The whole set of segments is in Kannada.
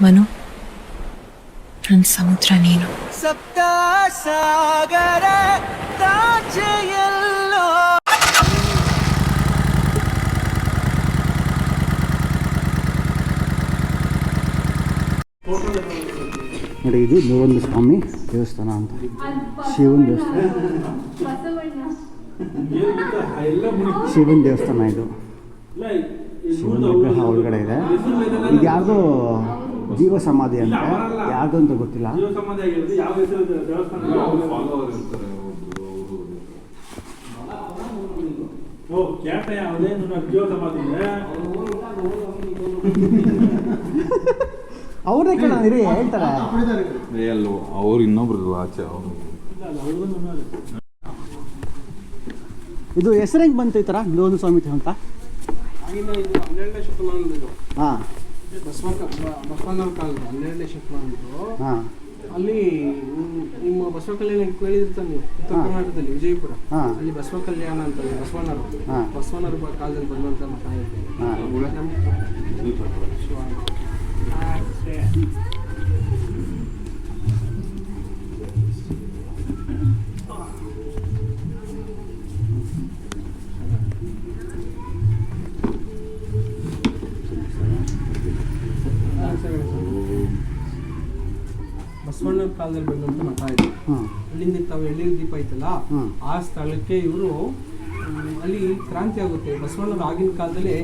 ಮನು, ನನ್ನ ಸಮುದ್ರ ನೀನು. ಸಪ್ತ ಸಾಗರ ದಾಚೆಯಲ್ಲೋ ನೋಡಿ, ಇದು ಒಂದು ಸ್ವಾಮಿ ದೇವಸ್ಥಾನ ಅಂತ, ಶಿವನ ದೇವಸ್ಥಾನ. ಶಿವನ ದೇವಸ್ಥಾನ ಇದು. ಶಿವನ ವಿಗ್ರಹ ಒಳಗಡೆ ಇದೆ. ಇದು ಯಾರ್ದು ಜೀವ ಸಮಾಧಿ ಅಂತ, ಯಾರ್ದು ಅಂತ ಗೊತ್ತಿಲ್ಲ. ಅವ್ರೇ ಕೇಳಿರಿ ಹೇಳ್ತಾರೆ. ಅವ್ರು ಇನ್ನೊಬ್ರು ಆಚೆ. ಇದು ಹೆಸರು ಹೆಂಗೆ ಬಂತು ಈ ಥರ ನಿಲೋನ್ ಸ್ವಾಮಿ ಅಂತ? ಹನ್ನೆರಡನೇ ಶತಮಾನದ್ದು. ಹಾಂ, ಬಸವಣ್ಣನ ಕಾಲದ 12ನೇ ಶತಮಾನದ್ದು. ಹಾಂ, ಅಲ್ಲಿ ನಿಮ್ಮ ಬಸವ ಕಲ್ಯಾಣ ಕೇಳಿರ್ತಾನೆ, ಉತ್ತರ ಕರ್ನಾಟಕದಲ್ಲಿ ವಿಜಯಪುರ. ಅಲ್ಲಿ ಬಸವ ಕಲ್ಯಾಣ ಅಂತ ಬಸವಣ್ಣರ ಕಾಲದಲ್ಲಿ ಬಂದಂತ ಮಠ ಇದೆ. ಬಸವಣ್ಣನ ಕಾಲದಲ್ಲಿ ಬಂದಂತ ಮಠ ಇದೆ. ಅಲ್ಲಿಂದ ತಾವು ಎಳ್ನೀರು ದೀಪ ಐತಲ್ಲ, ಆ ಸ್ಥಳಕ್ಕೆ ಇವರು ಅಲ್ಲಿ ಕ್ರಾಂತಿ ಆಗುತ್ತೆ. ಬಸವಣ್ಣರು ಆಗಿನ ಕಾಲದಲ್ಲಿ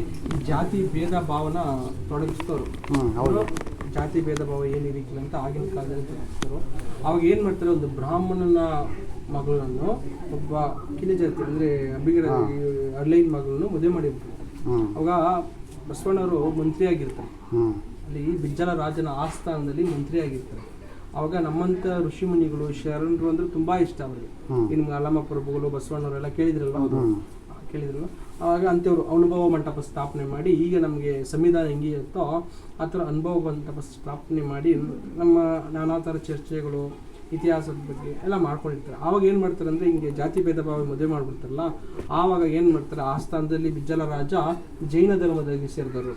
ಜಾತಿ ಭೇದ ಭಾವನ ತೊಡಗಿಸ್ತವ್ರು. ಅವರು ಜಾತಿ ಭೇದ ಭಾವ ಏನಿರಲಿಲ್ಲ ಅಂತ ಆಗಿನ ಕಾಲದಲ್ಲಿ ತೊಡಗಿಸ್ತರು. ಅವಾಗ ಏನು ಮಾಡ್ತಾರೆ, ಒಂದು ಬ್ರಾಹ್ಮಣನ ಮಗಳನ್ನು ಒಬ್ಬ ಕಿಲಿ ಜಾತಿ ಅಂದರೆ ಅಬ್ಬಿಗರ ಅಡ್ಲೈನ್ ಮಗಳನ್ನು ಮದುವೆ ಮಾಡಿರ್ತಾರೆ. ಅವಾಗ ಬಸವಣ್ಣವರು ಮಂತ್ರಿ ಆಗಿರ್ತಾರೆ. ಅಲ್ಲಿ ಬಿಜ್ಜಲ ರಾಜನ ಆಸ್ಥಾನದಲ್ಲಿ ಮಂತ್ರಿ ಆಗಿರ್ತಾರೆ. ಅವಾಗ ನಮ್ಮಂಥ ಋಷಿಮುನಿಗಳು ಶರಣರು ಅಂದ್ರೆ ತುಂಬಾ ಇಷ್ಟ ಅವರಿಗೆ. ನಿಮ್ಗೆ ಅಲ್ಲಮ ಪ್ರಭುಗಳು ಬಸವಣ್ಣವರೆಲ್ಲ ಕೇಳಿದ್ರಲ್ವ. ಆವಾಗ ಅಂಥವ್ರು ಅನುಭವ ಮಂಟಪ ಸ್ಥಾಪನೆ ಮಾಡಿ, ಈಗ ನಮಗೆ ಸಂವಿಧಾನ ಹೆಂಗೆ ಇರುತ್ತೋ ಆ ಥರ ಅನುಭವ ಮಂಟಪ ಸ್ಥಾಪನೆ ಮಾಡಿ ನಮ್ಮ ನಾನಾ ಥರ ಚರ್ಚೆಗಳು ಇತಿಹಾಸದ ಬಗ್ಗೆ ಎಲ್ಲ ಮಾಡ್ಕೊಂಡಿರ್ತಾರೆ. ಆವಾಗ ಏನು ಮಾಡ್ತಾರೆ ಅಂದರೆ, ಹಿಂಗೆ ಜಾತಿ ಭೇದ ಭಾವ ಮದುವೆ ಮಾಡ್ಬಿಡ್ತಾರಲ್ಲ, ಆವಾಗ ಏನು ಮಾಡ್ತಾರೆ, ಆ ಸ್ಥಾನದಲ್ಲಿ ಬಿಜ್ಜಲ ರಾಜ ಜೈನ ಧರ್ಮದಲ್ಲಿ ಸೇರಿದವರು.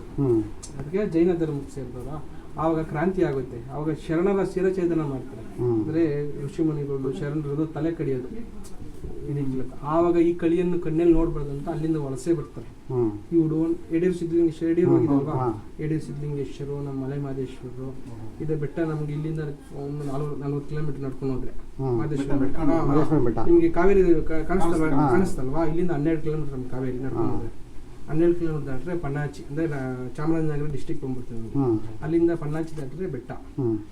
ಅದಕ್ಕೆ ಜೈನ ಧರ್ಮಕ್ಕೆ ಸೇರಿದವರು. ಆವಾಗ ಕ್ರಾಂತಿ ಆಗುತ್ತೆ. ಆವಾಗ ಶರಣರ ಶಿರಛೇದನ ಮಾಡ್ತಾರೆ. ಅಂದರೆ ಋಷಿಮುನಿಗಳು ಶರಣರದು ತಲೆ ಕಡಿಯೋದು ಇದಕ್ಕೆ. ಆವಾಗ ಈ ಕಳಿಯನ್ನು ಕಣ್ಣಲ್ಲಿ ನೋಡ್ಬಾರ್ದಂತ ಅಲ್ಲಿಂದ ವಲಸೆ ಬರ್ತಾರೆ. ಇವರು ಯಡೂರು ಸಿದ್ಧಲಿಂಗೇಶ್ವರ, ಯಡೂರು ಹೋಗಿದಲ್ವಾ, ಯಡೂರು ಸಿದ್ಧಲಿಂಗೇಶ್ವರರು, ನಮ್ಮ ಮಲೆ ಮಹದೇಶ್ವರರು. ಇದು ಬೆಟ್ಟ ನಮ್ಗೆ ಇಲ್ಲಿಂದ ಒಂದು 40 ಕಿಲೋಮೀಟರ್ ನಡ್ಕೊಂಡು ಹೋದ್ರೆ ಮಹದೇಶ್ವರ ಬೆಟ್ಟ. ನಿಮಗೆ ಕಾವೇರಿ ಕಾಣಿಸ್ತಲ್ವಾ, ಇಲ್ಲಿಂದ 12 ಕಿಲೋಮೀಟರ್ ನಮ್ಮ ಕಾವೇರಿ ನಡ್ಕೊಂಡು ಹೋದ್ರೆ. 12 ಕಿಲೋಮೀಟರ್ ದಾಟ್ರೆ ಪಣ್ಣಾಚಿ, ಅಂದರೆ ಚಾಮರಾಜನಗರ ಡಿಸ್ಟಿಕ್ ಬಂದ್ಬಿಡ್ತೀವಿ. ಅಲ್ಲಿಂದ ಪಣ್ಣಾಚಿ ದಾಟ್ರೆ ಬೆಟ್ಟ.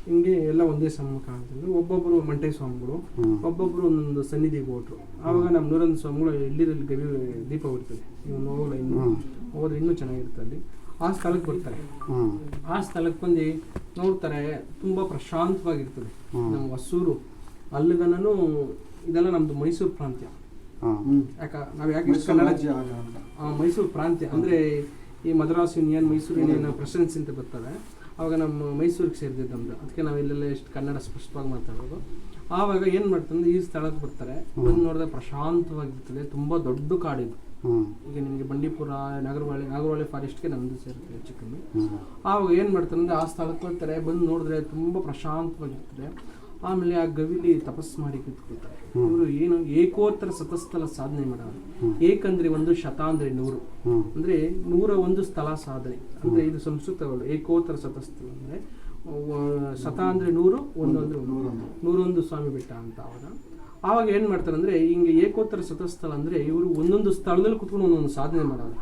ಹಿಂಗೆ ಎಲ್ಲ ಒಂದೇ ಕಾಲದಲ್ಲಿ ಒಬ್ಬೊಬ್ಬರು ಮಂಟೆ ಸ್ವಾಮಿಗಳು, ಒಬ್ಬೊಬ್ರು ಒಂದೊಂದು ಸನ್ನಿಧಿಗೆ ಹೋಟ್ರು. ಆವಾಗ ನಮ್ಮ 101 ಸ್ವಾಮಿಗಳು ಎಲ್ಲಿರಲ್ಲಿ ಗವಿ ದೀಪ ಬರ್ತದೆ. ನೀವು ನೋಡಲ್ಲ, ಇನ್ನು ಹೋದ್ರೆ ಇನ್ನೂ ಚೆನ್ನಾಗಿರುತ್ತೆ. ಅಲ್ಲಿ ಆ ಸ್ಥಳಕ್ಕೆ ಬರ್ತಾರೆ. ಆ ಸ್ಥಳಕ್ಕೆ ಬಂದು ನೋಡ್ತಾರೆ, ತುಂಬ ಪ್ರಶಾಂತವಾಗಿರ್ತದೆ. ನಮ್ಮ ಹೊಸೂರು ಅಲ್ಲಿಗನೂ ಇದೆಲ್ಲ ನಮ್ಮದು ಮೈಸೂರು ಪ್ರಾಂತ್ಯ. ಯಾಕೆ ಕನ್ನಡ ಮೈಸೂರು ಪ್ರಾಂತ್ಯ ಅಂದರೆ ಈ Madras union, Mysuru union presidency ಅಂತ ಬರ್ತವೆ. ಆವಾಗ ನಮ್ಮ ಮೈಸೂರಿಗೆ ಸೇರಿದ್ದು ನಮ್ದು. ಅದಕ್ಕೆ ನಾವು ಇಲ್ಲೆಲ್ಲ ಎಷ್ಟು ಕನ್ನಡ ಸ್ಪಷ್ಟವಾಗಿ ಮಾತಾಡೋದು. ಆವಾಗ ಏನು ಮಾಡ್ತಂದ್ರೆ, ಈ ಸ್ಥಳಕ್ಕೆ ಬರ್ತಾರೆ. ಬಂದು ನೋಡಿದ್ರೆ ಪ್ರಶಾಂತವಾಗಿರ್ತದೆ. ತುಂಬ ದೊಡ್ಡ ಕಾಡಿದು. ಈಗ ನಿಮಗೆ ಬಂಡೀಪುರ, ನಾಗರಹೊಳೆ ಫಾರೆಸ್ಟ್ಗೆ ನಮ್ಮದು ಸೇರುತ್ತೆ ಹೆಚ್ಚು ಕಮ್ಮಿ. ಆವಾಗ ಏನು ಮಾಡ್ತಾರೆ ಅಂದರೆ, ಆ ಸ್ಥಳಕ್ಕೆ ಬರ್ತಾರೆ. ಬಂದು ನೋಡಿದ್ರೆ ತುಂಬ ಪ್ರಶಾಂತವಾಗಿರ್ತದೆ. ಆಮೇಲೆ ಆ ಗವಿಲಿ ತಪಸ್ಸು ಮಾಡಿ ಕೂತ್ಕೊಳ್ತಾರೆ. ಇವರು ಏನು ಏಕೋತ್ತರ ಸತಸ್ಥಲ ಸಾಧನೆ ಮಾಡೋರು. ಏಕಂದ್ರೆ 1 ಶತ ಅಂದ್ರೆ 100, ಅಂದ್ರೆ 101 ಸ್ಥಳ ಸಾಧನೆ. ಅಂದ್ರೆ ಇದು ಸಂಸ್ಕೃತಗಳು. ಏಕೋತ್ತರ ಸತಸ್ಥಲ ಅಂದ್ರೆ ಶತ ಅಂದ್ರೆ 100, 1 ಅಂದ್ರೆ 101 ಸ್ವಾಮಿ ಬೆಟ್ಟ ಅಂತ. ಆವಾಗ ಏನ್ ಮಾಡ್ತಾರೆ ಅಂದ್ರೆ, ಹಿಂಗೆ ಏಕೋತ್ತರ ಸತಸ್ಥಲ ಅಂದ್ರೆ ಇವರು ಒಂದೊಂದು ಸ್ಥಳದಲ್ಲಿ ಕುತ್ಕೊಂಡು ಒಂದೊಂದು ಸಾಧನೆ ಮಾಡೋರು.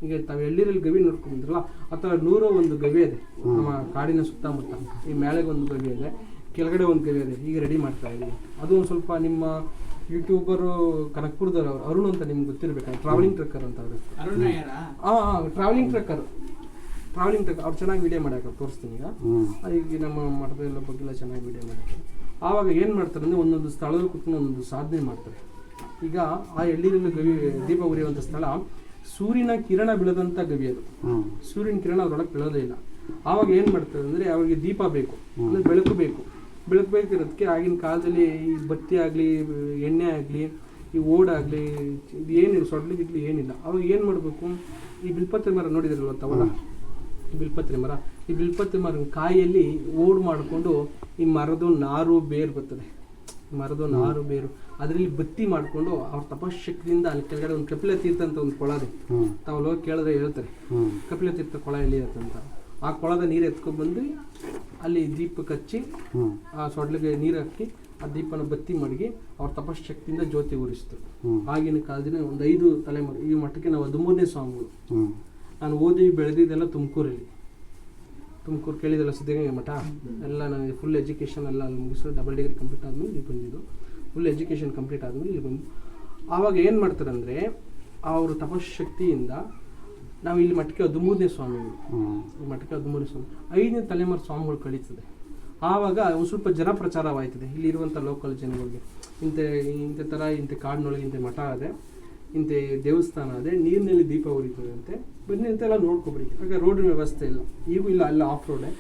ಈಗ ತಾವು ಎಳ್ಳಿರಲ್ಲಿ ಗವಿ ನೋಡ್ಕೊಂಡಿದ್ರಲ್ಲ, ಆ ಥರ 101 ಗವಿ ಇದೆ ನಮ್ಮ ಕಾಡಿನ ಸುತ್ತಮುತ್ತ. ಈ ಮೇಳೆಗೆ ಒಂದು ಗವಿ ಇದೆ, ಕೆಳಗಡೆ ಒಂದು ಗವಿ ಇದೆ. ಈಗ ರೆಡಿ ಮಾಡ್ತಾ ಇದ್ದೀವಿ. ಅದು ಒಂದು ಸ್ವಲ್ಪ ನಿಮ್ಮ ಯೂಟ್ಯೂಬರು ಕನಕಪುರದವ್ರು ಅರುಣ್ ಅಂತ ನಿಮ್ಗೆ ಗೊತ್ತಿರ್ಬೇಕು, ಟ್ರಾವೆಲಿಂಗ್ ಟ್ರಕ್ಕರ್ ಅಂತ ಅವರು. ಟ್ರಾವೆಲಿಂಗ್ ಟ್ರಕ್ಕರ್ ಅವ್ರು ಚೆನ್ನಾಗಿ ವಿಡಿಯೋ ಮಾಡ್ಯಾಕ ತೋರಿಸ್ತೀನಿ. ಈಗ ನಮ್ಮ ಮಠದ ಬಗ್ಗೆ ಎಲ್ಲ ಚೆನ್ನಾಗಿ ವಿಡಿಯೋ ಮಾಡ್ತಾರೆ. ಆವಾಗ ಏನು ಮಾಡ್ತಾರೆ ಅಂದರೆ, ಒಂದೊಂದು ಸ್ಥಳದಲ್ಲಿ ಕುತ್ಕೊಂಡು ಒಂದೊಂದು ಸಾಧನೆ ಮಾಡ್ತಾರೆ. ಈಗ ಆ ಎಳ್ಳಿರಲ್ಲಿ ಗವಿ ದೀಪ ಉರಿಯುವಂಥ ಸ್ಥಳ ಸೂರ್ಯನ ಕಿರಣ ಬೀಳದಂಥ ಗವಿ ಅದು. ಸೂರ್ಯನ ಕಿರಣ ಅದರೊಳಗೆ ಬೀಳೋದೇ ಇಲ್ಲ. ಆವಾಗ ಏನು ಮಾಡ್ತಾರೆ ಅಂದರೆ, ಅವರಿಗೆ ದೀಪ ಬೇಕು, ಅಂದರೆ ಬೆಳಕು ಬೇಕಿರೋದಕ್ಕೆ ಆಗಿನ ಕಾಲದಲ್ಲಿ ಈ ಬತ್ತಿ ಆಗಲಿ, ಎಣ್ಣೆ ಆಗಲಿ, ಈ ಓಡಾಗಲಿ, ಇದು ಏನಿಲ್ಲ, ಸೊಡ್ಲಿ ಗಿಡ್ಲಿ ಏನಿಲ್ಲ. ಅವಾಗ ಏನು ಮಾಡಬೇಕು, ಈ ಬಿಲ್ಪತ್ರೆ ಮರ ನೋಡಿದ್ರಲ್ವ ತವಲ, ಬಿಲ್ಪತ್ರೆ ಮರ, ಈ ಬಿಲ್ಪತ್ರೆ ಮರ ಕಾಯಲ್ಲಿ ಓಡ್ ಮಾಡಿಕೊಂಡು ಈ ಮರದ ನಾರು ಬೇರು ಬರ್ತದೆ, ಮರದ ನಾರು ಬೇರು ಅದರಲ್ಲಿ ಬತ್ತಿ ಮಾಡಿಕೊಂಡು ಅವ್ರ ತಪಶಕ್ತಿಯಿಂದ ಅಲ್ಲಿ ಕೆಳಗಡೆ ಒಂದು ಕಪಿಲ ತೀರ್ಥ ಅಂತ ಒಂದು ಕೊಳ ಇದೆ, ತಾವು ಹೋಗಿ ಕೇಳಿದ್ರೆ ಹೇಳ್ತಾರೆ ಕಪಿಲ ತೀರ್ಥ ಕೊಳ ಎಲ್ಲಿ ಅಂತ. ಆ ಕೊಳದ ನೀರು ಎತ್ಕೊಂಡ್ಬಂದು ಅಲ್ಲಿ ದೀಪ ಹಚ್ಚಿ ಆ ಸೊಡ್ಲಿಗೆ ನೀರು ಹಾಕಿ ಆ ದೀಪನ ಬತ್ತಿ ಮಡಗಿ ಅವ್ರ ತಪಶಕ್ತಿಯಿಂದ ಜ್ಯೋತಿ ಉರಿಸಿತು. ಆಗಿನ ಕಾಲದಿಂದ ಒಂದು 5 ತಲೆಮಾರು ಈ ಮಟ್ಟಕ್ಕೆ ನಾವು 13ನೇ ಸ್ವಾಮಿಗಳು. ನಾನು ಓದಿ ಬೆಳೆದಿದ್ದೆಲ್ಲ ತುಮಕೂರಲ್ಲಿ, ತುಮಕೂರು ಕೇಳಿದೆಲ್ಲ ಸಿದ್ಧಗಂಗೆ ಮಠ ಎಲ್ಲ ನನಗೆ ಫುಲ್ ಎಜುಕೇಷನ್ ಎಲ್ಲ ಅಲ್ಲಿ ಮುಗಿಸ್ಕೊಂಡು ಡಬಲ್ ಡಿಗ್ರಿ ಕಂಪ್ಲೀಟ್ ಆದಮೇಲೆ ಇಲ್ಲಿ ಬಂದಿದ್ದು. ಫುಲ್ ಎಜುಕೇಷನ್ ಕಂಪ್ಲೀಟ್ ಆದಮೇಲೆ ಇಲ್ಲಿ ಬಂದು ಆವಾಗ ಏನು ಮಾಡ್ತಾರೆ ಅಂದರೆ ಅವರು ತಪಶಕ್ತಿಯಿಂದ ನಾವು ಇಲ್ಲಿ ಮಠಕ್ಕೆ 13ನೇ ಸ್ವಾಮಿಗಳು, ಈ ಮಠಕ್ಕೆ 13ನೇ ಸ್ವಾಮಿ 5ನೇ ತಲೆಮಾರು ಸ್ವಾಮಿಗಳು ಕಳೀತದೆ. ಆವಾಗ ಒಂದು ಸ್ವಲ್ಪ ಜನ ಪ್ರಚಾರವಾಯ್ತದೆ ಇಲ್ಲಿರುವಂಥ ಲೋಕಲ್ ಜನಗಳಿಗೆ, ಇಂಥ ಥರ ಇಂಥ ಕಾಡಿನೊಳಗೆ ಇಂಥ ಮಠ ಇದೆ, ಇಂಥ ದೇವಸ್ಥಾನ ಅದೇ, ನೀರಿನಲ್ಲಿ ದೀಪ ಉರಿತದೆ ಅಂತೆ, ಬನ್ನಿ ಅಂತೆಲ್ಲ ನೋಡ್ಕೊಬ್ರಿ. ಆಗ ರೋಡಿನ ವ್ಯವಸ್ಥೆ ಇಲ್ಲ, ಈಗೂ ಇಲ್ಲ, ಅಲ್ಲ ಆಫ್ ರೋಡೆ,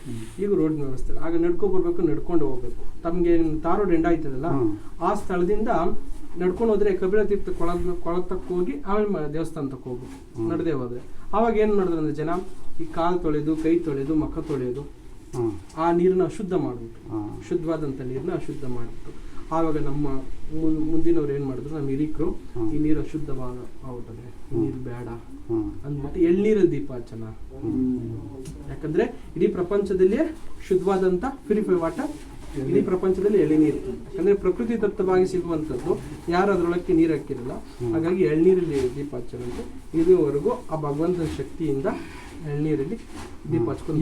ಈಗ ರೋಡಿನ ವ್ಯವಸ್ಥೆ ಇಲ್ಲ. ಆಗ ನಡ್ಕೊಬರ್ಬೇಕು, ನಡ್ಕೊಂಡು ಹೋಗ್ಬೇಕು. ತಮಗೆ ತಾರೋಡ್ ಎಂಡ ಆಯ್ತದಲ್ಲ, ಆ ಸ್ಥಳದಿಂದ ನಡ್ಕೊಂಡು ಹೋದ್ರೆ ಕಪಿಲ ತೀರ್ಥ ಕೊಳತಕ್ಕೆ ಹೋಗಿ ಆಮೇಲೆ ದೇವಸ್ಥಾನ ತಕ್ಕ ಹೋಗ್ಬೇಕು, ನಡೆದೇ ಹೋದ್ರೆ. ಆವಾಗ ಏನು ಮಾಡಿದ್ರು ಅಂದರೆ ಜನ ಈ ಕಾಲು ತೊಳೆದು, ಕೈ ತೊಳೆದು, ಮುಖ ತೊಳೆಯೋದು, ಆ ನೀರನ್ನ ಅಶುದ್ಧ ಮಾಡಿಬಿಟ್ಟು, ಶುದ್ಧವಾದಂಥ ನೀರನ್ನ ಅಶುದ್ಧ ಮಾಡಿಬಿಟ್ಟು ಆವಾಗ ನಮ್ಮ ಮುಂದಿನವ್ರು ಏನು ಮಾಡಿದ್ರು, ನಮ್ಮ ಹಿರಿಕರು ಈ ನೀರು ಅಶುದ್ಧವಾಗ ಆಗ್ಬಿಟ್ಟದೆ, ಈ ನೀರು ಬೇಡ ಅಂದ್ಬಿಟ್ಟು ಎಳ್ನೀರಲ್ಲಿ ದೀಪ ಹಚ್ಚೋಣ. ಯಾಕಂದ್ರೆ ಇಡೀ ಪ್ರಪಂಚದಲ್ಲಿಯೇ ಶುದ್ಧವಾದಂಥ ಪ್ಯೂರಿಫೈ ವಾಟರ್ ಇಡೀ ಪ್ರಪಂಚದಲ್ಲಿ ಎಳೆನೀರು, ಯಾಕಂದ್ರೆ ಪ್ರಕೃತಿ ದತ್ತವಾಗಿ ಸಿಗುವಂಥದ್ದು, ಯಾರು ಅದರೊಳಕ್ಕೆ ನೀರು ಹಾಕಿರಲ್ಲ. ಹಾಗಾಗಿ ಎಳ್ನೀರಲ್ಲಿ ದೀಪ ಹಚ್ಚೋಣಂತೆ. ಇದುವರೆಗೂ ಆ ಭಗವಂತನ ಶಕ್ತಿಯಿಂದ ಎಳ್ನೀರಲ್ಲಿ ದೀಪ ಹಚ್ಕೊಂಡು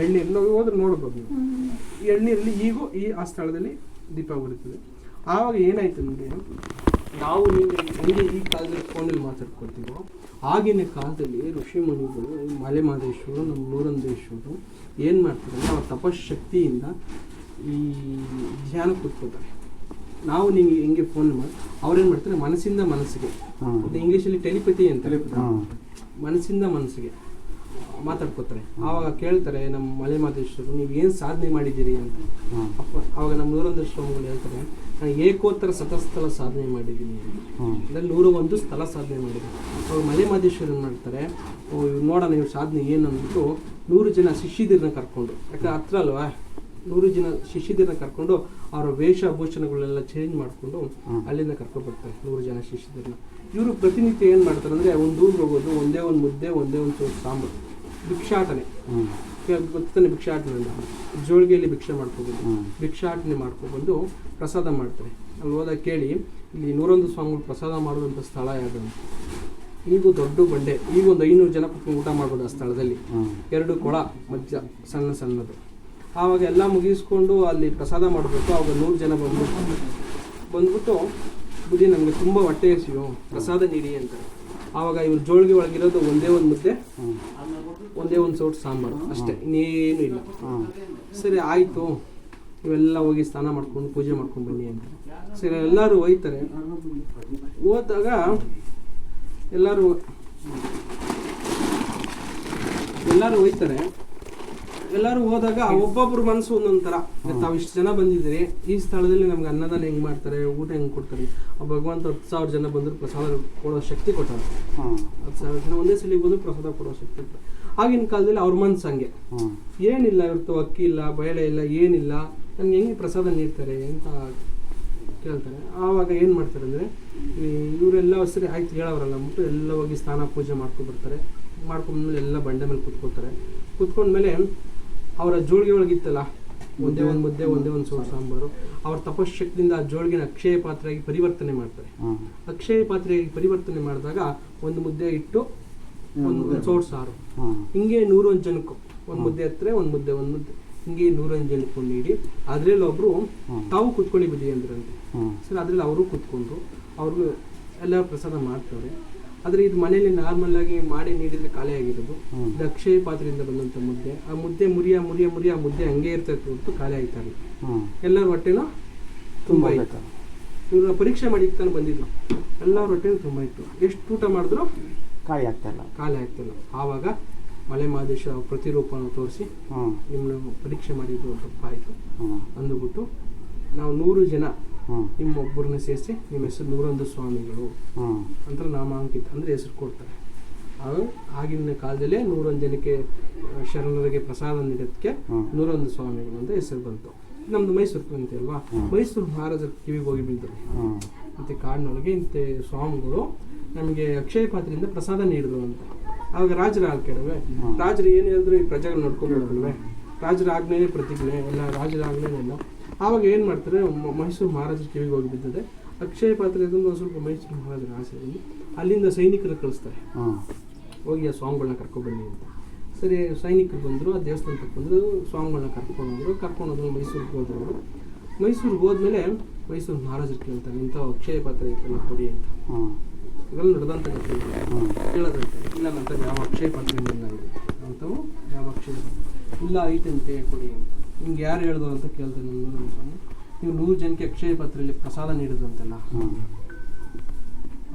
ಎಳ್ನೀರು ನಾವು ಹೋದ್ರೆ ನೋಡ್ಬೋದು ನೀವು. ಎಳ್ನೀರಲ್ಲಿ ಈಗೂ ಆ ಸ್ಥಳದಲ್ಲಿ ದೀಪ ಉರಿತದೆ. ಆವಾಗ ಏನಾಯ್ತು ಅಂದರೆ ನಾವು ನೀವು ಹೆಂಗೆ ಈ ಕಾಲದಲ್ಲಿ ಫೋನಲ್ಲಿ ಮಾತಾಡ್ಕೊಳ್ತೀವೋ, ಆಗಿನ ಕಾಲದಲ್ಲಿ ಋಷಿಮುನಿಗಳು, ಮಲೆ ಮಹದೇಶ್ವರು, ನಮ್ಮ ನೂರಂದೇಶ್ವರು ಏನು ಮಾಡ್ತಾರೆ ಅಂದರೆ ಅವ್ರ ತಪಶಕ್ತಿಯಿಂದ ಈ ಧ್ಯಾನ ಕೂತ್ಕೋತಾರೆ. ನಾವು ನೀವು ಹೆಂಗೆ ಫೋನ್ ಮಾಡಿ ಅವ್ರೇನು ಮಾಡ್ತಾರೆ, ಮನಸ್ಸಿಂದ ಮನಸ್ಸಿಗೆ, ಇಂಗ್ಲೀಷಲ್ಲಿ ಟೆಲಿಪತಿ ಅಂತ, ಮನಸ್ಸಿಂದ ಮನಸ್ಸಿಗೆ ಮಾತಾಡ್ಕೋತಾರೆ. ಆವಾಗ ಕೇಳ್ತಾರೆ ನಮ್ಮ ಮಲೆ ಮಹದೇಶ್ವರು, ನೀವು ಏನು ಸಾಧನೆ ಮಾಡಿದ್ದೀರಿ ಅಂತ. ಆವಾಗ ನಮ್ಮ ನೂರೊಂದು ಸ್ವಾಮಿಗಳು ಹೇಳ್ತಾರೆ, ನಾನು ಏಕೋತ್ತರ ಸತಸ್ಥಲ ಸಾಧನೆ ಮಾಡಿದ್ದೀನಿ ಅಂದರೆ 101 ಸ್ಥಳ ಸಾಧನೆ ಮಾಡಿದ್ದೀನಿ. ಅವಾಗ ಮಲೆ ಮಹದೇಶ್ವರು ಏನು ಮಾಡ್ತಾರೆ, ನೋಡೋಣ ಇವ್ರ ಸಾಧನೆ ಏನು ಅಂದ್ಬಿಟ್ಟು 100 ಜನ ಶಿಷ್ಯದಿರನ್ನ ಕರ್ಕೊಂಡು, ಯಾಕಂದ್ರೆ ಹತ್ರ ಅಲ್ವಾ, 100 ಜನ ಶಿಷ್ಯದಿರನ್ನ ಕರ್ಕೊಂಡು ಅವರ ವೇಷಭೂಷಣಗಳೆಲ್ಲ ಚೇಂಜ್ ಮಾಡಿಕೊಂಡು ಅಲ್ಲಿಂದ ಕರ್ಕೊಂಡ್ಬರ್ತಾರೆ 100 ಜನ ಶಿಷ್ಯದಿರನ್ನ. ಇವರು ಪ್ರತಿನಿತ್ಯ ಏನು ಮಾಡ್ತಾರೆ ಅಂದರೆ ಒಂದು ಊರಿಗೆ ಹೋಗೋದು, ಒಂದೇ ಒಂದು ಮುದ್ದೆ, ಒಂದೇ ಒಂದು ಚೂರು ಸಾಂಬಾರು, ಭಿಕ್ಷಾಟನೆ ಗೊತ್ತಾನೆ, ಭಿಕ್ಷಾಟನೆ ಜೋಳಿಗೆಯಲ್ಲಿ ಭಿಕ್ಷೆ ಮಾಡ್ಕೊಬೋದು, ಭಿಕ್ಷಾಟನೆ ಮಾಡ್ಕೊಬಂದು ಪ್ರಸಾದ ಮಾಡ್ತಾರೆ. ಅಲ್ಲಿ ಹೋದಾಗ ಕೇಳಿ, ಇಲ್ಲಿ 101 ಸ್ವಾಮಿಗಳು ಪ್ರಸಾದ ಮಾಡುವಂಥ ಸ್ಥಳ ಯಾವುದು? ಈಗ ದೊಡ್ಡ ಬಂಡೆ, ಈಗ ಒಂದು 500 ಜನ ಕುತ್ಕೊಂಡು ಊಟ ಮಾಡ್ಬೋದು ಆ ಸ್ಥಳದಲ್ಲಿ. 2 ಕೊಳ ಮಧ್ಯ ಸಣ್ಣ ಸಣ್ಣದು. ಆವಾಗ ಎಲ್ಲ ಮುಗಿಸ್ಕೊಂಡು ಅಲ್ಲಿ ಪ್ರಸಾದ ಮಾಡಬೇಕು. ಆವಾಗ 100 ಜನ ಬಂದ್ಬಿಟ್ಟು ಬುದ್ಧಿ ನಮಗೆ ತುಂಬ ಹೊಟ್ಟೆ ಹಸಿವು, ಪ್ರಸಾದ ನೀಡಿ ಅಂತಾರೆ. ಆವಾಗ ಇವ್ರ ಜೋಳಿಗೆ ಒಳಗಿರೋದು ಒಂದೇ ಒಂದು ಮುದ್ದೆ, ಒಂದೇ ಒಂದು ಸೌಟ್ ಸಾಂಬಾರು ಅಷ್ಟೇ, ಇನ್ನೇನು ಇಲ್ಲ. ಸರಿ ಆಯಿತು, ಇವೆಲ್ಲ ಹೋಗಿ ಸ್ನಾನ ಮಾಡ್ಕೊಂಡು ಪೂಜೆ ಮಾಡ್ಕೊಂಡು ಬನ್ನಿ ಅಂತ. ಸರಿ ಎಲ್ಲರೂ ಹೋಯ್ತಾರೆ. ಹೋದಾಗ ಎಲ್ಲರೂ ಹೋಯ್ತಾರೆ. ಎಲ್ಲರೂ ಹೋದಾಗ ಒಬ್ಬೊಬ್ರು ಮನಸ್ಸು ಒಂದೊಂದು ಥರ, ತಾವು ಇಷ್ಟು ಜನ ಬಂದಿದ್ದೀರಿ, ಈ ಸ್ಥಳದಲ್ಲಿ ನಮ್ಗೆ ಅನ್ನದಾನ ಹೆಂಗೆ ಮಾಡ್ತಾರೆ, ಊಟ ಹೆಂಗೆ ಕೊಡ್ತಾರೆ. ಆ ಭಗವಂತ 10,000 ಜನ ಬಂದರೂ ಪ್ರಸಾದ ಕೊಡೋ ಶಕ್ತಿ ಕೊಟ್ಟಾರೆ. 10,000 ಜನ ಒಂದೇ ಸಲ ಬಂದು ಪ್ರಸಾದ ಕೊಡೋ ಶಕ್ತಿ ಕೊಟ್ಟಾರೆ. ಆಗಿನ ಕಾಲದಲ್ಲಿ ಅವ್ರ ಮನಸ್ಸು ಹಂಗೆ, ಏನಿಲ್ಲ ಇವತ್ತು ಅಕ್ಕಿ ಇಲ್ಲ, ಬಯಳೆ ಇಲ್ಲ, ಏನಿಲ್ಲ, ನಮ್ಗೆ ಹೆಂಗೆ ಪ್ರಸಾದ ನೀಡ್ತಾರೆ ಅಂತ ಕೇಳ್ತಾರೆ. ಆವಾಗ ಏನು ಮಾಡ್ತಾರೆ ಅಂದರೆ, ಇವರೆಲ್ಲ ಸರಿ ಆಯ್ತು ಹೇಳೋರಲ್ಲ ಅಂದ್ಬಿಟ್ಟು ಎಲ್ಲ ಹೋಗಿ ಸ್ನಾನ ಪೂಜೆ ಮಾಡ್ಕೊಂಡ್ಬರ್ತಾರೆ. ಮಾಡ್ಕೊಂಡ್ಮೇಲೆ ಎಲ್ಲ ಬಂಡೆ ಮೇಲೆ ಕುತ್ಕೋತಾರೆ. ಕುತ್ಕೊಂಡ್ಮೇಲೆ ಅವರ ಜೋಳಿಗೆ ಒಳಗಿತ್ತಲ್ಲ, ಒಂದೇ ಒಂದು ಮುದ್ದೆ, ಒಂದೇ ಒಂದು ಸೋಡು ಸಾಂಬಾರು, ಅವ್ರ ತಪಶಕ್ತಿಯಿಂದ ಆ ಜೋಳಿಗೆನ ಅಕ್ಷಯ ಪಾತ್ರೆಯಾಗಿ ಪರಿವರ್ತನೆ ಮಾಡ್ತಾರೆ. ಅಕ್ಷಯ ಪಾತ್ರೆಯಾಗಿ ಪರಿವರ್ತನೆ ಮಾಡಿದಾಗ ಒಂದು ಮುದ್ದೆ ಇಟ್ಟು ಒಂದು ಸೋಡು ಸಾರು, ಹಿಂಗೆ 101 ಜನಕ್ಕೂ ಒಂದು ಮುದ್ದೆ ಹತ್ರ ಒಂದು ಮುದ್ದೆ ಹಿಂಗೆ 101 ಜನಕ್ಕೂ ನೀಡಿ, ಅದ್ರಲ್ಲಿ ಒಬ್ರು ತಾವು ಕುತ್ಕೊಳ್ಳಿ ಬಿಡಿ ಅಂದ್ರಂತೆ. ಸರಿ, ಅದ್ರಲ್ಲಿ ಅವರು ಕುತ್ಕೊಂಡ್ರು, ಅವ್ರಿಗೂ ಎಲ್ಲ ಪ್ರಸಾದ ಮಾಡ್ತಾರೆ. ಆದರೆ ಇದು ಮನೇಲಿ ನಾರ್ಮಲ್ ಆಗಿ ಮಾಡಿ ನೀಡಿದ್ರೆ ಖಾಲಿ ಆಗಿರೋದು. ಇದು ಅಕ್ಷಯ ಪಾತ್ರೆಯಿಂದ ಬಂದಂಥ ಮುದ್ದೆ. ಆ ಮುದ್ದೆ ಮುರಿಯ ಆ ಮುದ್ದೆ ಹಂಗೆ ಇರ್ತೈತೆ ಹೊರತು ಖಾಲಿ ಆಯ್ತಾರೆ. ಎಲ್ಲರ ಹೊಟ್ಟೆನೂ ತುಂಬ ಇತ್ತು. ಇವ್ರನ್ನ ಪರೀಕ್ಷೆ ಮಾಡಿ ತಾನು ಬಂದಿದ್ರು, ಎಲ್ಲರ ಹೊಟ್ಟೆನೂ ತುಂಬ ಇತ್ತು. ಎಷ್ಟು ಊಟ ಮಾಡಿದ್ರು ಖಾಲಿ ಆಗ್ತಿಲ್ಲ. ಆವಾಗ ಮಲೆ ಮಹದೇಶ್ವರ ಪ್ರತಿರೂಪನ ತೋರಿಸಿ, ನಿಮ್ಮನ್ನು ಪರೀಕ್ಷೆ ಮಾಡಿದ್ದು ತಪ್ಪಾಯಿತು ಅಂದುಬಿಟ್ಟು ನಾವು 100 ಜನ ನಿಮ್ಮೊಬ್ಬರನ್ನ ಸೇರಿಸಿ ನಿಮ್ಮ ಹೆಸರು 101 ಸ್ವಾಮಿಗಳು ಅಂತ ನಾಮಾಂಕಿತ ಅಂದರೆ ಹೆಸರು ಕೊಡ್ತಾರೆ. ಆಗಿನ ಕಾಲದಲ್ಲೇ 101 ಜನಕ್ಕೆ ಶರಣರಿಗೆ ಪ್ರಸಾದ ನೀಡೋದಕ್ಕೆ 101 ಸ್ವಾಮಿಗಳು ಅಂತ ಹೆಸರು ಬಂತು. ನಮ್ದು ಮೈಸೂರು ಅಂತ ಅಲ್ವಾ, ಮೈಸೂರು ಮಹಾರಾಜರ ಕಿವಿಗೆ ಹೋಗಿ ಬೀಳ್ತಾರೆ. ಮತ್ತು ಕಾಡಿನೊಳಗೆ ಇಂಥ ಸ್ವಾಮಿಗಳು ನಮಗೆ ಅಕ್ಷಯ ಪಾತ್ರೆಯಿಂದ ಪ್ರಸಾದ ನೀಡಿದ್ರು ಅಂತ. ಆವಾಗ ರಾಜರ ಕೇಳವೆ, ರಾಜರು ಏನು ಹೇಳಿದ್ರು ಈ ಪ್ರಜೆಗಳು ನೋಡ್ಕೊಂಡ್ಬಿಡಲ್ವೇ, ರಾಜರ ಆಜ್ಞೆನೇ ಪ್ರತಿಜ್ಞೆ ಎಲ್ಲ, ರಾಜರ ಆಜ್ಞೆನೆಲ್ಲ. ಆವಾಗ ಏನು ಮಾಡ್ತಾರೆ, ಮೈಸೂರು ಮಹಾರಾಜರ ಕಿವಿಗೆ ಹೋಗಿ ಬಿದ್ದದೆ ಅಕ್ಷಯ ಪಾತ್ರೆಯಿಂದ ಒಂದು ಸ್ವಲ್ಪ ಮೈಸೂರು ಮಹಾರಾಜರ ಆಸೆಯಲ್ಲಿ ಅಲ್ಲಿಂದ ಸೈನಿಕರು ಕಳಿಸ್ತಾರೆ, ಹೋಗಿ ಆ ಸ್ವಾಮಿಗಳನ್ನ ಕರ್ಕೊಬನ್ನಿ ಅಂತ. ಸರಿ, ಸೈನಿಕರು ಬಂದರು, ಆ ದೇವಸ್ಥಾನಕ್ಕೆ ಬಂದರು, ಸ್ವಾಮಿಗಳನ್ನ ಕರ್ಕೊಂಡೋದ್ರು ಮೈಸೂರಿಗೆ ಹೋದ್ರು. ಮೈಸೂರಿಗೆ ಹೋದ್ಮೇಲೆ ಮೈಸೂರು ಮಹಾರಾಜರು ಕೇಳ್ತಾರೆ, ಇಂಥ ಅಕ್ಷಯ ಪಾತ್ರೆ ಐತಲ್ಲ ಕೊಡಿ ಅಂತ. ಇವೆಲ್ಲ ನಡೆದಂಥ ಕಥೆ ಕೇಳೋದಂತೆ. ಇಲ್ಲ ನಂತರ ಯಾವ ಅಕ್ಷಯ ಪಾತ್ರೆ ಇಲ್ಲ ಇದೆ ಅಂಥವು, ಯಾವ ಅಕ್ಷಯ ಇಲ್ಲ ಐತಂತೆ ಕೊಡಿ ಅಂತ. ನಿಮ್ಗೆ ಯಾರು ಹೇಳಿದ್ರು ಅಂತ ಕೇಳ್ತಾರೆ. ನಮ್ಮ ಸ್ವಾಮಿ, ನೀವು 100 ಜನಕ್ಕೆ ಅಕ್ಷಯ ಪಾತ್ರೆಯಲ್ಲಿ ಪ್ರಸಾದ ನೀಡಿದ್ರು ಅಂತಲ್ಲ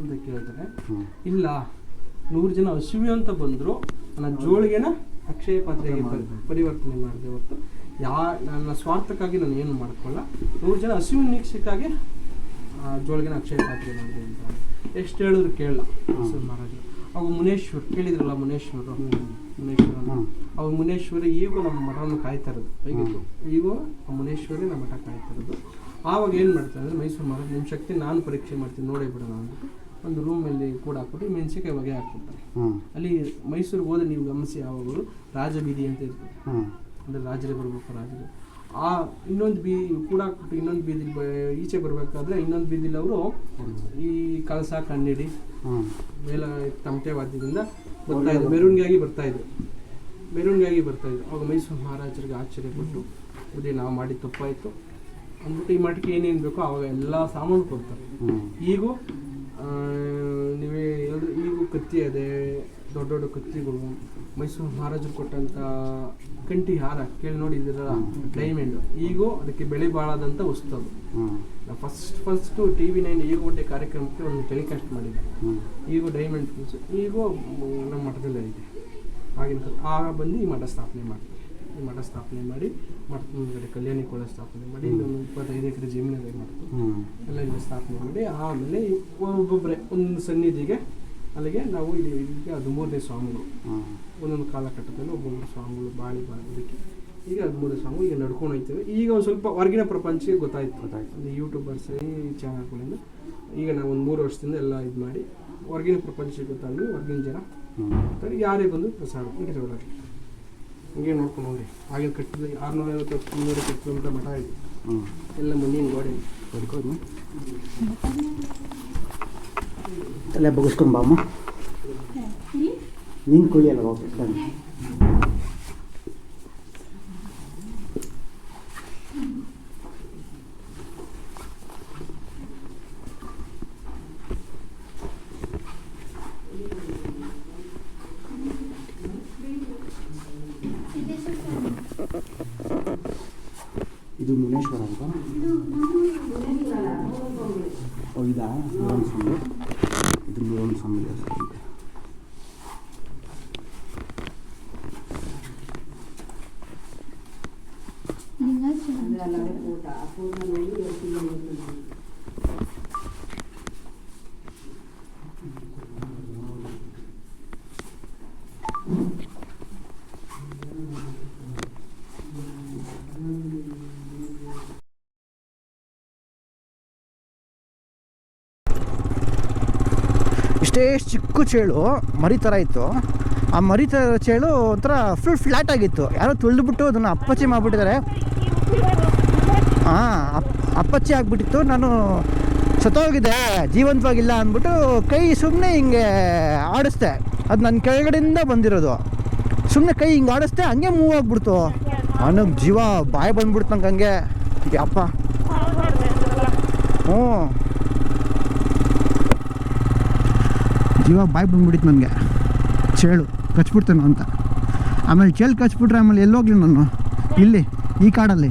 ಅಂತ ಕೇಳ್ತಾರೆ. ಇಲ್ಲ, 100 ಜನ ಹಸಿವೆ ಅಂತ ಬಂದರು, ನನ್ನ ಜೋಳಿಗೆನ ಅಕ್ಷಯ ಪಾತ್ರೆಗೆ ಪರಿವರ್ತನೆ ಮಾಡಿದೆ ಹೊರತು ನನ್ನ ಸ್ವಾರ್ಥಕ್ಕಾಗಿ ನಾನು ಏನು ಮಾಡ್ಕೊಳ್ಳ. 100 ಜನ ಹಸಿವು ನೀಕ್ಷಕ್ಕಾಗಿ ಜೋಳಿಗೆನ ಅಕ್ಷಯ ಪಾತ್ರೆ ಮಾಡಿದೆ ಅಂತ. ಎಷ್ಟು ಹೇಳಿದ್ರು ಕೇಳಲ್ಲ ಮೈಸೂರು ಮಹಾರಾಜರು. ಅವಾಗ ಮುನೇಶ್ವರ್ ಕೇಳಿದ್ರಲ್ಲ, ಮುನೇಶ್ವರ ಅವ್ರು ಮುನೇಶ್ವರ ಈಗೂ ನಮ್ಮ ಮಠವನ್ನು ಕಾಯ್ತಾ ಇರೋದು. ಈಗೂ ಆ ಮುನೇಶ್ವರಿ ನಮ್ಮ ಮಠ ಕಾಯ್ತಾ ಇರೋದು. ಆವಾಗ ಏನು ಮಾಡ್ತಾರೆ ಅಂದರೆ ಮೈಸೂರು ಮಹಾರಾಜ, ನಿಮ್ಮ ಶಕ್ತಿ ನಾನು ಪರೀಕ್ಷೆ ಮಾಡ್ತೀನಿ ನೋಡೇ ಬಿಡೋಣ ಅಂದ್ಬಿಟ್ಟು ಒಂದು ರೂಮಲ್ಲಿ ಕೂಡ ಹಾಕ್ಬಿಟ್ಟು ಮೆಣಸಿಕಾಯಿ ಹೊಗೆ ಹಾಕ್ಬಿಡ್ತಾರೆ. ಅಲ್ಲಿ ಮೈಸೂರಿಗೆ ಹೋದ್ರೆ ನೀವು ಗಮನಿಸಿ, ಯಾವಾಗಲೂ ರಾಜಬೀದಿ ಅಂತ ಇರ್ತದೆ, ಅಂದರೆ ರಾಜರೇ ಬರಬೇಕು ರಾಜರು. ಆ ಇನ್ನೊಂದು ಕೂಡ ಹಾಕ್ಬಿಟ್ಟು ಇನ್ನೊಂದು ಬೀದಿಲಿ ಈಚೆ ಬರಬೇಕಾದ್ರೆ ಇನ್ನೊಂದು ಬೀದಿಲಿ ಅವರು ಈ ಕಳಸ ಕಣ್ಣಿಡಿ ಮೇಲೆ ತಮಟೆ ವಾದ್ಯದಿಂದ ಬರ್ತಾಯಿದ್ರು, ಮೆರವಣಿಗೆಯಾಗಿ ಬರ್ತಾಯಿದ್ರು. ಆವಾಗ ಮೈಸೂರು ಮಹಾರಾಜರಿಗೆ ಆಶ್ಚರ್ಯಪಟ್ಟು, ಅದೇ ನಾವು ಮಾಡಿ ತಪ್ಪಾಯಿತು ಅಂದ್ಬಿಟ್ಟು ಈ ಮಠಕ್ಕೆ ಏನೇನು ಬೇಕೋ ಅವಾಗ ಎಲ್ಲ ಸಾಮಾನು ಕೊಡ್ತಾರೆ. ಈಗೂ ನೀವೇ ಹೇಳಿದ್ರೆ ಈಗೂ ಕತ್ತಿ ಅದೇ, ದೊಡ್ಡ ದೊಡ್ಡ ಕತ್ತಿಗಳು, ಮೈಸೂರು ಮಹಾರಾಜರು ಕೊಟ್ಟಂಥ ಕಂಠಿ ಹಾರ ಕೇಳಿ ನೋಡಿದಿರಲ್ಲ, ಡೈಮಂಡ್, ಈಗೂ ಅದಕ್ಕೆ ಬೆಲೆ ಬಾಳದಂಥ ವಸ್ತು ಅದು. ನಾವು ಫಸ್ಟು TV9 ಈಗ ಒಳ್ಳೆ ಕಾರ್ಯಕ್ರಮಕ್ಕೆ ಒಂದು ಟೆಲಿಕಾಸ್ಟ್ ಮಾಡಿದ್ದೆ. ಈಗೂ ಡೈಮಂಡ್ ಪೀಸು ಈಗೂ ನಮ್ಮ ಮಠದಲ್ಲೇ ಇದೆ. ಆಗಿನ ಆಗ ಬಂದು ಈ ಮಠ ಸ್ಥಾಪನೆ ಮಾಡ್ತೀವಿ. ಈ ಮಠ ಸ್ಥಾಪನೆ ಮಾಡಿ ಮಠದ ಮುಂದ್ಗಡೆ ಕಲ್ಯಾಣಿ ಕೂಡ ಸ್ಥಾಪನೆ ಮಾಡಿ, ಇನ್ನೊಂದು 25 ಎಕರೆ ಜಮೀನಿದೆ ಮಾಡ್ತೀವಿ ಎಲ್ಲ ಇಲ್ಲಿ ಸ್ಥಾಪನೆ ಮಾಡಿ, ಆಮೇಲೆ ಒಬ್ಬೊಬ್ಬರೇ ಒಂದೊಂದು ಸನ್ನಿಧಿಗೆ ಅಲ್ಲಿಗೆ ನಾವು ಈಗ 13ನೇ ಸ್ವಾಮಿಗಳು. ಒಂದೊಂದು ಕಾಲಘಟ್ಟದಲ್ಲಿ ಒಬ್ಬೊಬ್ಬರು ಸ್ವಾಮಿಗಳು ಬಾಳಿ ಇದಕ್ಕೆ ಈಗ 13ನೇ ಸ್ವಾಮಿಗಳು ಈಗ ನಡ್ಕೊಂಡು ಹೋಗ್ತೇವೆ. ಈಗ ಒಂದು ಸ್ವಲ್ಪ ಹೊರಗಿನ ಪ್ರಪಂಚಕ್ಕೆ ಗೊತ್ತಾಯ್ತು ಈ ಯೂಟ್ಯೂಬರ್ಸ್ ಈ ಚಾನಲ್ಗಳಿಂದ. ಈಗ ನಾವು ಒಂದು 3 ವರ್ಷದಿಂದ ಎಲ್ಲ ಇದು ಮಾಡಿ ಹೊರಗಿನ ಪ್ರಪಂಚಕ್ಕೆ ಗೊತ್ತಾದ್ವಿ. ಹೊರಗಿನ ಜನ ಯಾರೇ ಬಂದು ಪ್ರಸಾದ ಇಟ್ಟಿರೋರಾಗಿ ಹಂಗೆ ನೋಡ್ಕೊಂಡು ಹೋಗಿ ಆಗಿನ ಕಟ್ಟಿದ 650-300 ಕಿಲೋಮೀಟರ್ ಮಠ ಇದೆ. ಎಲ್ಲ ಮಣ್ಣಿನ ಗೋಡೆ ಹೊಡ್ಕೊಂಡು ತಲೆ ಬಗ್ಗಿಸ್ಕೊಂಬಮ್ಮ, ನೀನು ಕುಳಿಯಲ್ಲ ಹೋಗಿ ಬನ್ನಿ. ಇದು ಮುನೇಶ್ವರ ಅಂತ ಇದಾ 101 ಸ್ವಾಮಿ. ಇದು 101 ಸ್ವಾಮಿ ದೇವಸ್ಥಾನ ಇದೆ. ಇಷ್ಟೇ ಚಿಕ್ಕ ಚೇಳು ಮರಿ ಥರ ಇತ್ತು. ಆ ಮರಿ ಥರ ಚೇಳು ಒಂಥರ ಫುಲ್ ಫ್ಲ್ಯಾಟ್ ಆಗಿತ್ತು. ಯಾರೋ ತುಳಿದ್ಬಿಟ್ಟು ಅದನ್ನು ಅಪ್ಪಚ್ಚಿ ಮಾಡಿಬಿಟ್ಟಿದ್ದಾರೆ. ಅಪ್ಪಚ್ಚಿ ಆಗಿಬಿಟ್ಟಿತ್ತು. ನಾನು ಸತ್ತೋಗಿದ್ದೆ, ಜೀವಂತವಾಗಿಲ್ಲ ಅಂದ್ಬಿಟ್ಟು ಕೈ ಸುಮ್ಮನೆ ಹಿಂಗೆ ಆಡಿಸ್ದೆ. ಅದು ನನ್ನ ಕೆಳಗಡೆಯಿಂದ ಬಂದಿರೋದು. ಸುಮ್ಮನೆ ಕೈ ಹಿಂಗೆ ಆಡಿಸ್ದೆ, ಹಂಗೆ ಮೂವ್ ಆಗಿಬಿಡ್ತು. ನನಗೆ ಜೀವ ಬಾಯಿ ಬಂದ್ಬಿಡ್ತು ನಂಗೆ ಹಂಗೆ. ಅಪ್ಪ ಜೀವ ಬಾಯಿ ಬಂದ್ಬಿಟ್ಟಿತ್ತು ನನಗೆ. ಚೇಳು ಕಚ್ಬಿಡ್ತೇನೋ ಅಂತ. ಆಮೇಲೆ ಚೇಳು ಕಚ್ಬಿಟ್ರೆ ಆಮೇಲೆ ಎಲ್ಲೋಗ್ಲಿ ನಾನು, ಇಲ್ಲಿ ಈ ಕಾಡಲ್ಲಿ